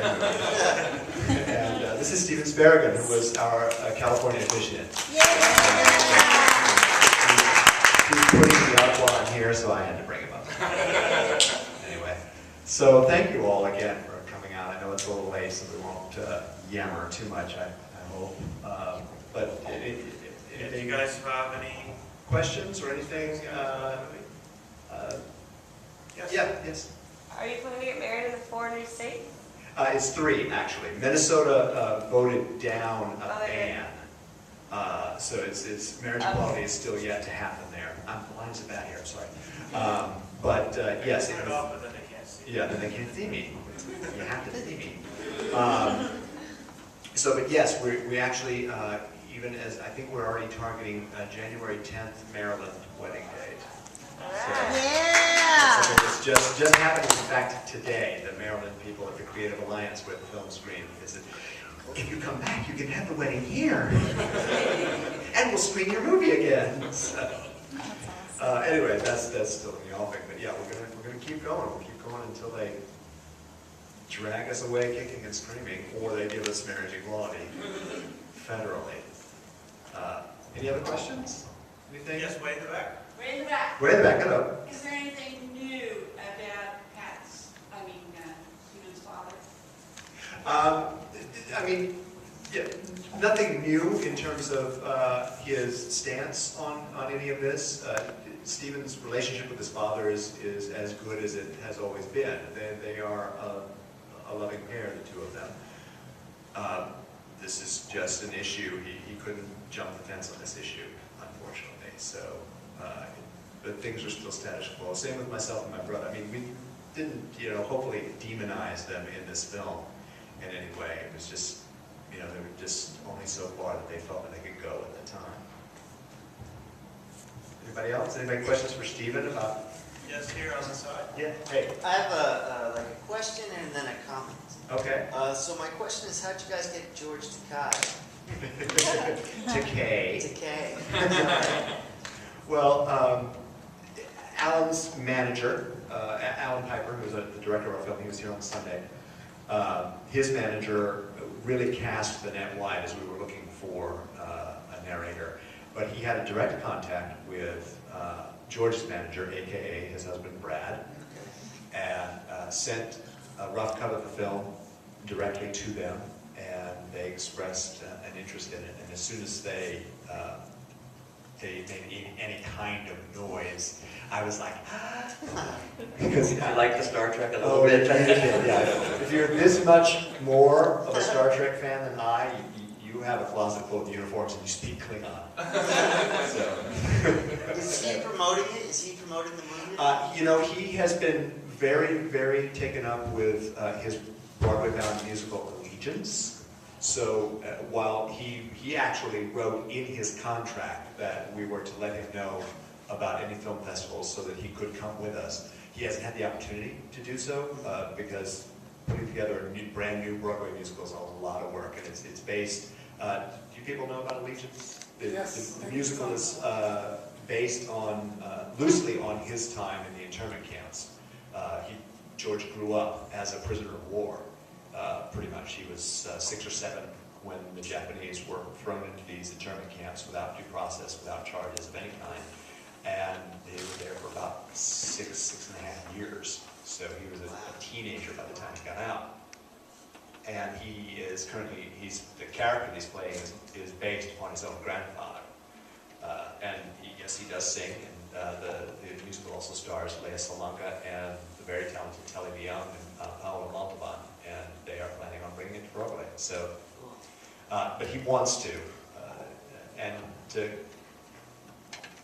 And this is Steven Spraragen, who was our California officiant. He's putting the outlaw on here, so I had to bring him up. Anyway, so thank you all again for coming out. I know it's a little late, so we won't yammer too much, I hope. But do you guys have any questions or anything? Yes. Yeah, yes. Are you planning to get married in the 4 new states? It's 3, actually. Minnesota voted down a ban. So it's marriage equality is still yet to happen there. I'm blind as a bat here, I'm sorry. But yes. Turn it off, but then they can't see. Yeah, then they can't see me. You have to see me. But yes, we actually, even as, I think we're already targeting January 10th Maryland wedding date. So it's just happened, in fact, today. The Maryland people at the Creative Alliance with the film screen, because if you come back, you can have the wedding here. And we'll screen your movie again. So, anyway, that's still in the offing. But yeah, we're gonna keep going. We'll keep going until they drag us away kicking and screaming, or they give us marriage equality federally. Any other questions? Anything? Yes, way in the back. Way in the back. Way in the back, hello. Is there anything new about Pat's, Steven's father? I mean, yeah, nothing new in terms of his stance on any of this. Steven's relationship with his father is as good as it has always been. They are a loving pair, the two of them. This is just an issue. He couldn't jump the fence on this issue, unfortunately. So, but things are still status quo. Same with myself and my brother. I mean, we didn't, hopefully demonize them in this film in any way. It was just, they were just only so far that they felt that they could go at the time. Anybody else? Anybody questions for Steven about? Yes, here on the side. Yeah. Hey. I have a question and then a comment. Okay. So my question is, how'd you guys get George Takei? Takei. Well, Alan's manager, Alan Piper, who's the director of our film, he was here on Sunday. His manager really cast the net wide as we were looking for a narrator. But he had a direct contact with George's manager, aka his husband Brad, and sent a rough cut of the film directly to them, and they expressed an interest in it. And as soon as they made any kind of noise, I was like, because I like the Star Trek a little bit. Yeah. If you're this much more of a Star Trek fan than I, you have a closet full of uniforms and you speak Klingon. Is he promoting it? Is he promoting the movie? He has been very, very taken up with his Broadway-bound musical Allegiance. So while he actually wrote in his contract that we were to let him know about any film festivals so that he could come with us, he hasn't had the opportunity to do so because putting together a brand new Broadway musical is a lot of work, and it's based. Do you people know about Allegiance? Yes. The musical is based on loosely on his time in the internment camps. George grew up as a prisoner of war. Pretty much, he was 6 or 7 when the Japanese were thrown into these internment camps without due process, without charges of any kind, and they were there for about 6.5 years. So he was a teenager by the time he got out. And he is currently, the character he's playing is based upon his own grandfather. And yes, he does sing, and the musical also stars Lea Salonga and the very talented Telly Leung and Paolo Montalban, and they are planning on bringing it to Broadway. So, but he wants to.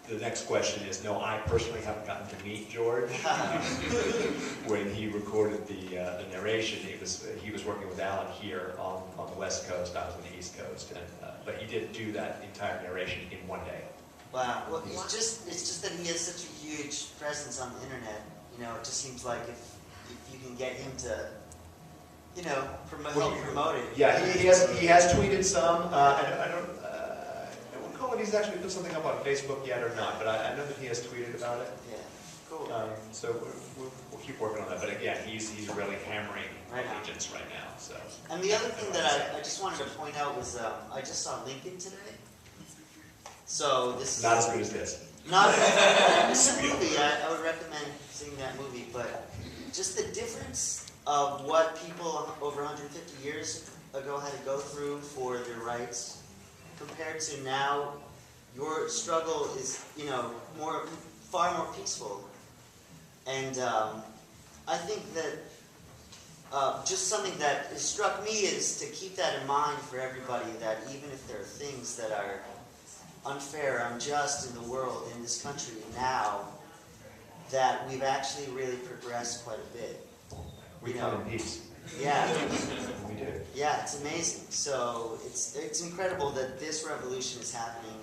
The next question is, no, I personally haven't gotten to meet George. When he recorded the narration, he was working with Alan here on the West Coast, I was on the East Coast, but he did do that entire narration in one day. Wow. Well, it's just that he has such a huge presence on the internet. It just seems like if you can get him to, help promote it. Yeah, he has tweeted some. I don't recall if he's actually put something up on Facebook yet or not, but I know that he has tweeted about it. Yeah. Cool. So we'll keep working on that. But again, he's really hammering Right. agents right now. So. And the other thing that I just wanted to point out was I just saw Lincoln today. So this is Not as good as this. not it's a movie. I would recommend seeing that movie, but just the difference of what people over 150 years ago had to go through for their rights compared to now. Your struggle is, far more peaceful. And I think that just something that has struck me is to keep that in mind for everybody, that even if there are things that are unfair, unjust in the world, in this country now, that we've actually really progressed quite a bit. We come in peace. Yeah. We do. Yeah, it's amazing. So it's incredible that this revolution is happening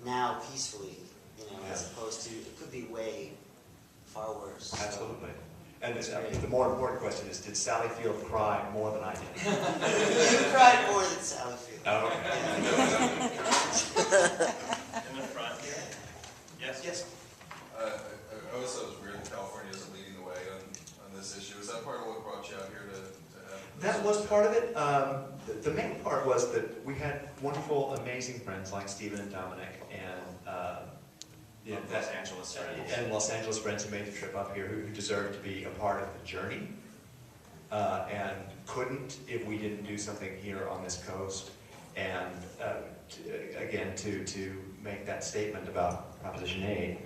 now peacefully, as opposed to, it could be way far worse. So. Absolutely. And the more important question is, did Sally Field cry more than I did? You cried more than Sally Field. Oh, okay. In the front here. Yes? Yes. I always thought it was weird that California isn't leading the way on this issue. Is that part of what brought you out here to have this? That was part of it. The main part was that we had wonderful, amazing friends like Stephen and Dominic, and Los Angeles friends. and Los Angeles friends who made the trip up here, who deserved to be a part of the journey, and couldn't if we didn't do something here on this coast. And again, to make that statement about Proposition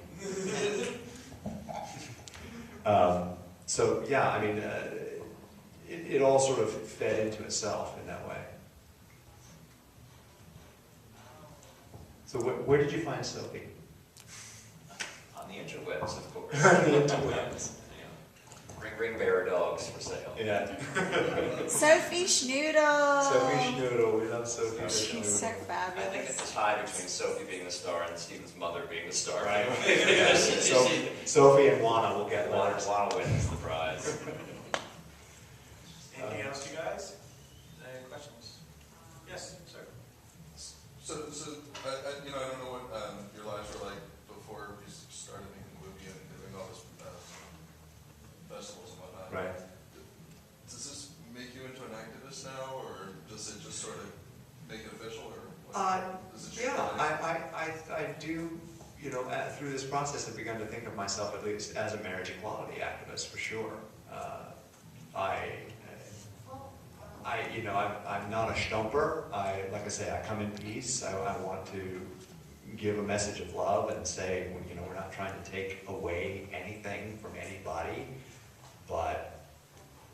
8. So yeah, I mean, it all sort of fed into itself in that way. So where did you find Sophie? On the interwebs, of course. The interwebs. Ring bearer dogs for sale. Yeah. Sophie Schnoodle. Sophie Schnoodle. We love Sophie She's so Schnoodle. I think fabulous. it's a tie between Sophie being the star and Stephen's mother being the star. Right. Yes. So, Sophie and Juana will get letters. Juana wins the prize. Anything else, you guys? Any questions? Yes, sir. So I don't know what your lives were like before you started making the movie and doing all this festivals and whatnot. Right. Does this make you into an activist now, or does it just sort of make it official, or does it change Yeah, your life? I do, through this process, have begun to think of myself at least as a marriage equality activist, for sure. I'm not a stumper. Like I say, I come in peace. I want to give a message of love and say, we're not trying to take away anything from anybody, but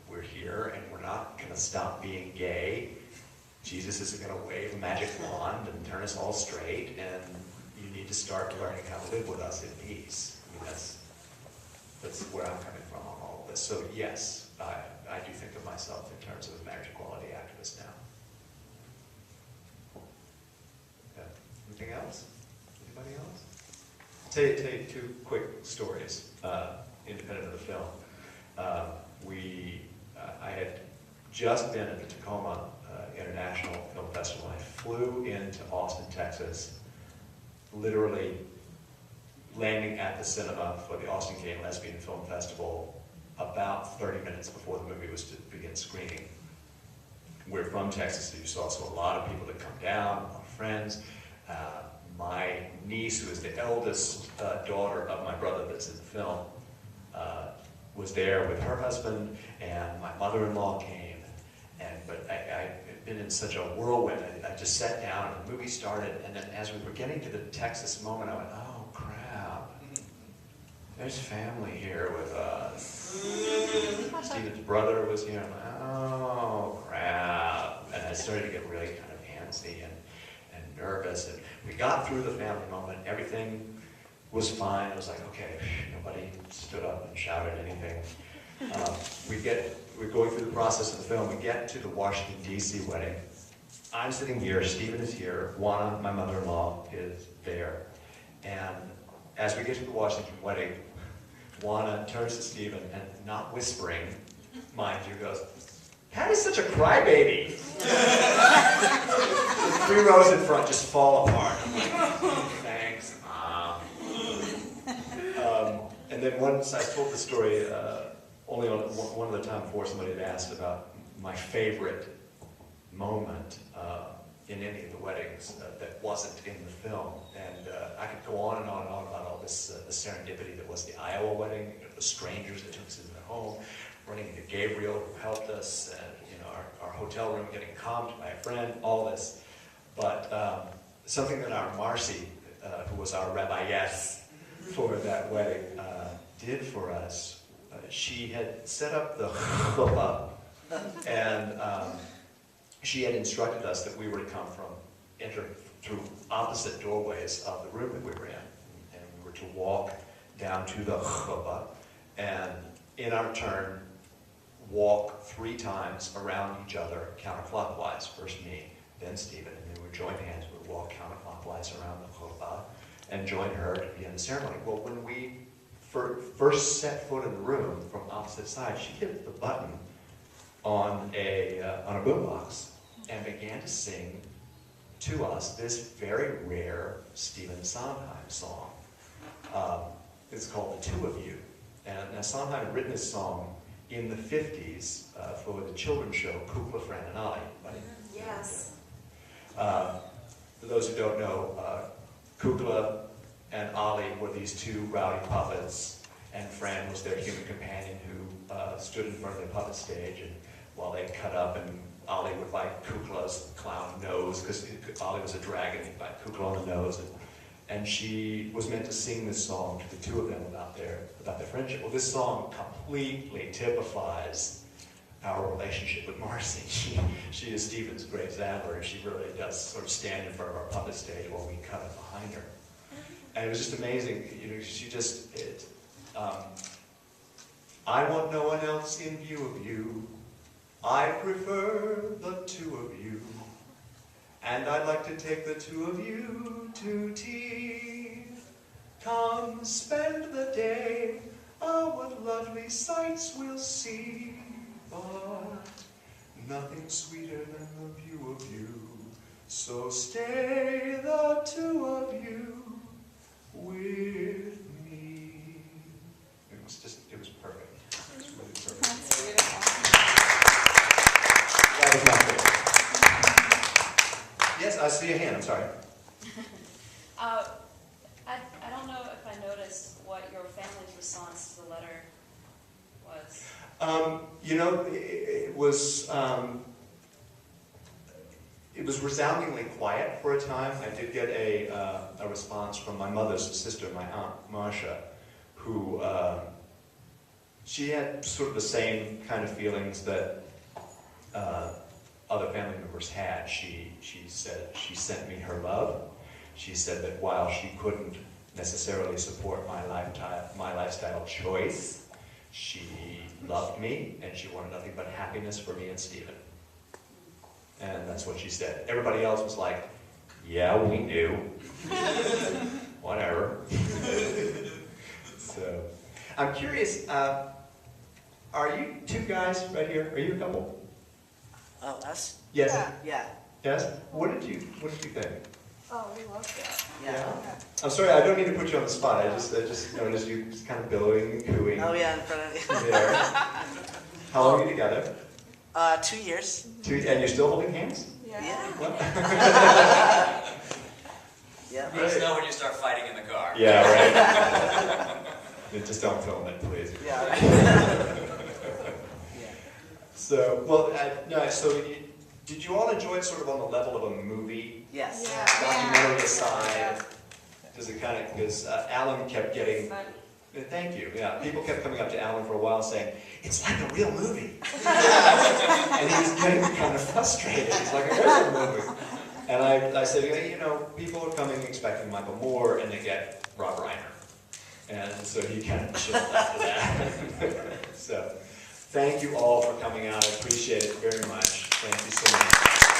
we're here and we're not going to stop being gay. Jesus isn't going to wave a magic wand and turn us all straight, and you need to start learning how to live with us in peace. I mean, that's where I'm coming from on all of this. So yes, I do think of myself in terms of a marriage equality activist now. Yeah. Anything else? Anybody else? Tell you two quick stories, independent of the film. I had just been at the Tacoma International Film Festival. I flew into Austin, Texas, literally landing at the cinema for the Austin Gay and Lesbian Film Festival about 30 minutes before the movie was to begin screening. We're from Texas, as you saw, so a lot of people that come down, a lot of friends. My niece, who is the eldest daughter of my brother that's in the film, was there with her husband, and my mother-in-law came. But I'd been in such a whirlwind. I just sat down, and the movie started, and then as we were getting to the Texas moment, I went, oh, crap. There's family here with us. Stephen's brother was here. I'm like, oh, crap. And I started to get really kind of antsy and nervous. And we got through the family moment. Everything was fine. I was like, okay, nobody stood up and shouted anything. We're going through the process of the film. We get to the Washington, D.C. wedding. I'm sitting here. Stephen is here. Juana, my mother-in-law, is there. And as we get to the Washington wedding, Juana turns to Stephen and, not whispering, mind you, goes, Patty's such a crybaby. The 3 rows in front just fall apart. I'm like, thanks, Mom. And then once I told the story, only on one other time before somebody had asked about my favorite moment in any of the weddings that wasn't in the film. And I could go on and on and on about all this the serendipity that was the Iowa wedding, the strangers that took us into their home, running into Gabriel who helped us, and our hotel room getting comped by a friend, all this. But something that our Marci, who was our rabbiess for that wedding, did for us, she had set up the chuppah, and she had instructed us that we were to enter through opposite doorways of the room that we were in, and we were to walk down to the chuppah, and in our turn, walk 3 times around each other counterclockwise. First me, then Stephen, and then we would join hands. We would walk counterclockwise around the chuppah and join her to begin the ceremony. Well, when we first set foot in the room from opposite sides, she hit the button on a boombox and began to sing to us this very rare Stephen Sondheim song. It's called The Two of You. And now Sondheim had written this song in the 50s for the children's show Kukla, Fran, and Ollie. Yes. For those who don't know, Kukla and Ollie were these 2 rowdy puppets, and Fran was their human companion who stood in front of the puppet stage, and while they cut up, and Ollie would bite Kukla's clown nose, because Ollie was a dragon, he'd bite Kukla on the nose, and she was meant to sing this song to the 2 of them about their friendship. Well, this song completely typifies our relationship with Marci. She is Stephen's great Zadler, and she really does sort of stand in front of our puppet stage while we cut up behind her. And it was just amazing. She just, I want no one else in view of you. I prefer the 2 of you. And I'd like to take the 2 of you to tea. Come spend the day. Oh, what lovely sights we'll see. But nothing sweeter than the view of you. So stay the 2 of you with me. It was perfect. It was really perfect. That's beautiful. That was my favorite. Yes, I see a hand, I'm sorry. I don't know if I noticed what your family's response to the letter was. It was resoundingly quiet for a time. I did get a response from my mother's sister, my aunt Marcia, who she had sort of the same kind of feelings that other family members had. She said she sent me her love. She said that while she couldn't necessarily support my lifestyle choice, she loved me and she wanted nothing but happiness for me and Stephen. And that's what she said. Everybody else was like, yeah, we knew. Whatever. So, I'm curious, are you 2 guys right here? Are you a couple? Oh, us? Yes. Yeah. Yes? What did you think? Oh, we love that. Yeah. I'm sorry, I don't mean to put you on the spot. I just noticed you just kind of billowing and cooing Oh, yeah, in front of you. there. How long are you together? 2 years. 2, and you're still holding hands? Yeah. What? Yeah. Let us know when you start fighting in the car. Yeah, right. Just don't film it, please. Yeah. So, well, did you all enjoy it sort of on the level of a movie? Yes. Yeah. Documentary aside? Does it kind of, because Alan kept getting, thank you, yeah, people kept coming up to Alan for a while saying, it's like a real movie. And he was getting kind of frustrated. It's like a real movie. And I said, people are coming expecting Michael Moore, and they get Rob Reiner. And so he kind of chilled after that. So, thank you all for coming out. I appreciate it very much. Thank you so much.